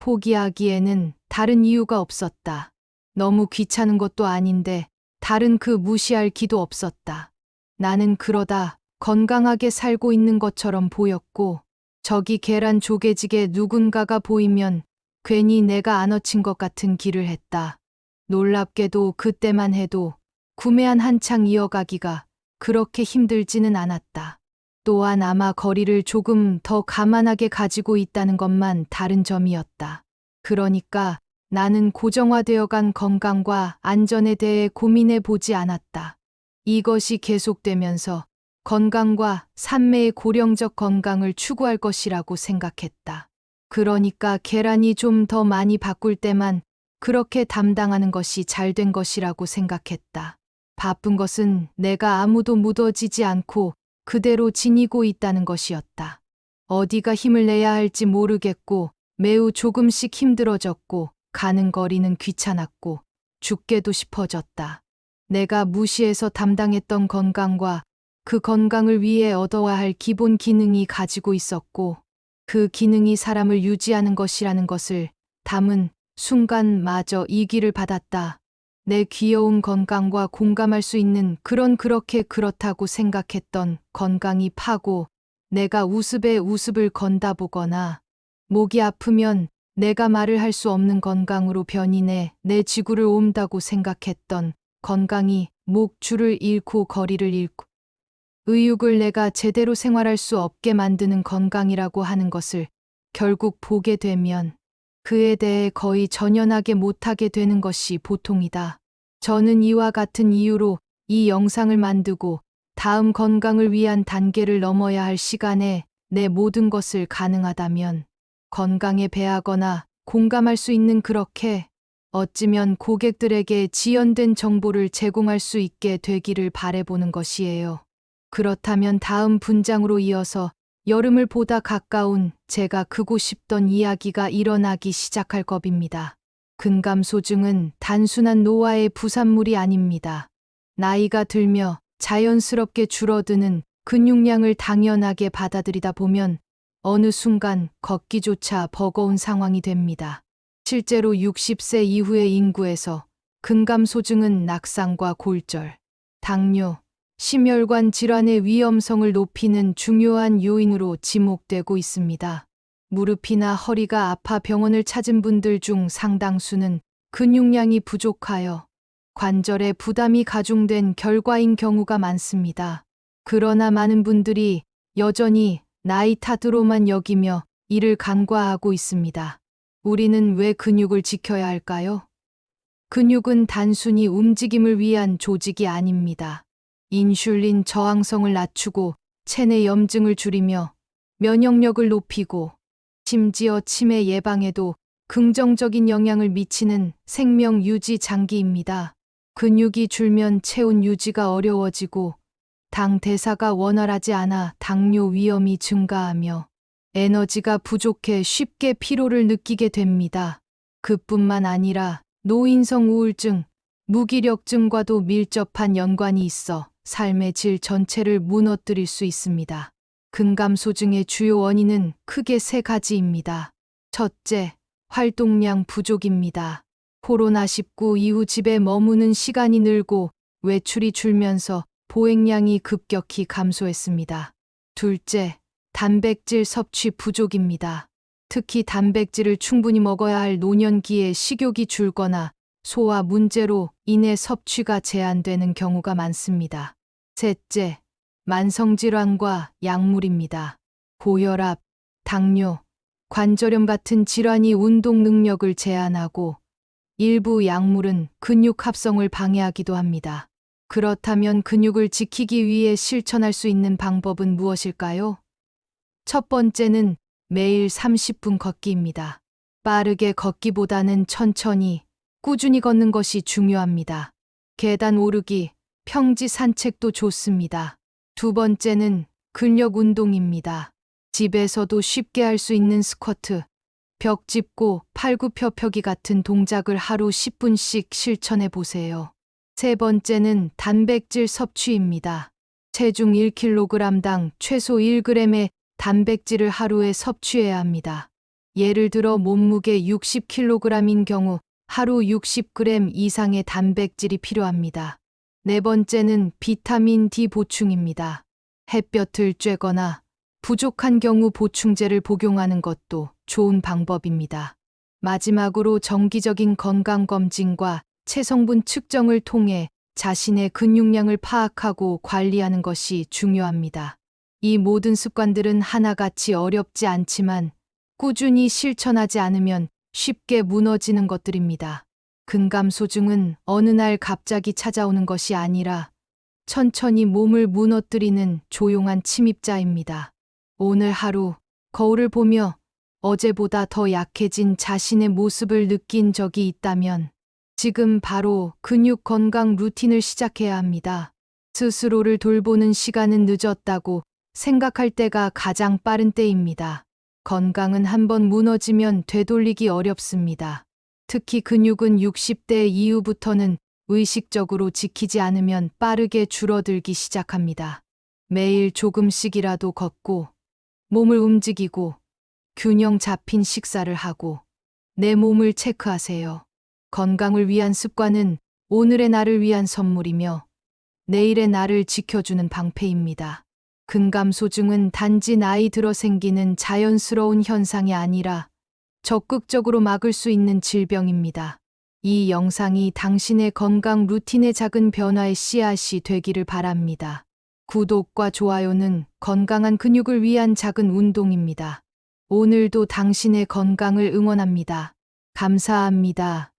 포기하기에는 다른 이유가 없었다. 너무 귀찮은 것도 아닌데 다른 그 무시할 기도 없었다. 나는 그러다 건강하게 살고 있는 것처럼 보였고 저기 계란 조개지게 누군가가 보이면 괜히 내가 안 어친 것 같은 기를 했다. 놀랍게도 그때만 해도 구매한 한창 이어가기가 그렇게 힘들지는 않았다. 또한 아마 거리를 조금 더 가만하게 가지고 있다는 것만 다른 점이었다. 그러니까 나는 고정화되어간 건강과 안전에 대해 고민해 보지 않았다. 이것이 계속되면서 건강과 산매의 고령적 건강을 추구할 것이라고 생각했다. 그러니까 계란이 좀 더 많이 바꿀 때만 그렇게 담당하는 것이 잘된 것이라고 생각했다. 바쁜 것은 내가 아무도 묻어지지 않고 그대로 지니고 있다는 것이었다. 어디가 힘을 내야 할지 모르겠고 매우 조금씩 힘들어졌고 가는 거리는 귀찮았고 죽게도 싶어졌다. 내가 무시해서 담당했던 건강과 그 건강을 위해 얻어야 할 기본 기능이 가지고 있었고 그 기능이 사람을 유지하는 것이라는 것을 담은 순간마저 이기를 받았다. 내 귀여운 건강과 공감할 수 있는 그렇게 그렇다고 생각했던 건강이 파고 내가 우습에 우습을 건다 보거나 목이 아프면 내가 말을 할 수 없는 건강으로 변인해 내 지구를 옮다고 생각했던 건강이 목줄을 잃고 거리를 잃고 의욕을 내가 제대로 생활할 수 없게 만드는 건강이라고 하는 것을 결국 보게 되면 그에 대해 거의 전연하게 못하게 되는 것이 보통이다. 저는 이와 같은 이유로 이 영상을 만들고 다음 건강을 위한 단계를 넘어야 할 시간에 내 모든 것을 가능하다면 건강에 배하거나 공감할 수 있는 그렇게 어찌면 고객들에게 지연된 정보를 제공할 수 있게 되기를 바라보는 것이에요. 그렇다면 다음 분장으로 이어서 여름을 보다 가까운 제가 크고 싶던 이야기가 일어나기 시작할 겁니다. 근감소증은 단순한 노화의 부산물이 아닙니다. 나이가 들며 자연스럽게 줄어드는 근육량을 당연하게 받아들이다 보면 어느 순간 걷기조차 버거운 상황이 됩니다. 실제로 60세 이후의 인구에서 근감소증은 낙상과 골절, 당뇨, 심혈관 질환의 위험성을 높이는 중요한 요인으로 지목되고 있습니다. 무릎이나 허리가 아파 병원을 찾은 분들 중 상당수는 근육량이 부족하여 관절에 부담이 가중된 결과인 경우가 많습니다. 그러나 많은 분들이 여전히 나이 탓으로만 여기며 이를 간과하고 있습니다. 우리는 왜 근육을 지켜야 할까요? 근육은 단순히 움직임을 위한 조직이 아닙니다. 인슐린 저항성을 낮추고 체내 염증을 줄이며 면역력을 높이고 심지어 치매 예방에도 긍정적인 영향을 미치는 생명 유지 장기입니다. 근육이 줄면 체온 유지가 어려워지고 당 대사가 원활하지 않아 당뇨 위험이 증가하며 에너지가 부족해 쉽게 피로를 느끼게 됩니다. 그뿐만 아니라 노인성 우울증, 무기력증과도 밀접한 연관이 있어 삶의 질 전체를 무너뜨릴 수 있습니다. 근감소증의 주요 원인은 크게 세 가지입니다. 첫째, 활동량 부족입니다. 코로나19 이후 집에 머무는 시간이 늘고 외출이 줄면서 보행량이 급격히 감소했습니다. 둘째, 단백질 섭취 부족입니다. 특히 단백질을 충분히 먹어야 할 노년기에 식욕이 줄거나 소화 문제로 인해 섭취가 제한되는 경우가 많습니다. 셋째, 만성질환과 약물입니다. 고혈압, 당뇨, 관절염 같은 질환이 운동 능력을 제한하고 일부 약물은 근육 합성을 방해하기도 합니다. 그렇다면 근육을 지키기 위해 실천할 수 있는 방법은 무엇일까요? 첫 번째는 매일 30분 걷기입니다. 빠르게 걷기보다는 천천히, 꾸준히 걷는 것이 중요합니다. 계단 오르기, 평지 산책도 좋습니다. 두 번째는 근력 운동입니다. 집에서도 쉽게 할 수 있는 스쿼트, 벽 짚고 팔굽혀펴기 같은 동작을 하루 10분씩 실천해 보세요. 세 번째는 단백질 섭취입니다. 체중 1kg당 최소 1g의 단백질을 하루에 섭취해야 합니다. 예를 들어 몸무게 60kg인 경우 하루 60g 이상의 단백질이 필요합니다. 네 번째는 비타민 D 보충입니다. 햇볕을 쬐거나 부족한 경우 보충제를 복용하는 것도 좋은 방법입니다. 마지막으로 정기적인 건강검진과 체성분 측정을 통해 자신의 근육량을 파악하고 관리하는 것이 중요합니다. 이 모든 습관들은 하나같이 어렵지 않지만 꾸준히 실천하지 않으면 쉽게 무너지는 것들입니다. 근감소증은 어느 날 갑자기 찾아오는 것이 아니라 천천히 몸을 무너뜨리는 조용한 침입자입니다. 오늘 하루 거울을 보며 어제보다 더 약해진 자신의 모습을 느낀 적이 있다면 지금 바로 근육 건강 루틴을 시작해야 합니다. 스스로를 돌보는 시간은 늦었다고 생각할 때가 가장 빠른 때입니다. 건강은 한번 무너지면 되돌리기 어렵습니다. 특히 근육은 60대 이후부터는 의식적으로 지키지 않으면 빠르게 줄어들기 시작합니다. 매일 조금씩이라도 걷고, 몸을 움직이고, 균형 잡힌 식사를 하고, 내 몸을 체크하세요. 건강을 위한 습관은 오늘의 나를 위한 선물이며, 내일의 나를 지켜주는 방패입니다. 근감소증은 단지 나이 들어 생기는 자연스러운 현상이 아니라 적극적으로 막을 수 있는 질병입니다. 이 영상이 당신의 건강 루틴의 작은 변화의 씨앗이 되기를 바랍니다. 구독과 좋아요는 건강한 근육을 위한 작은 운동입니다. 오늘도 당신의 건강을 응원합니다. 감사합니다.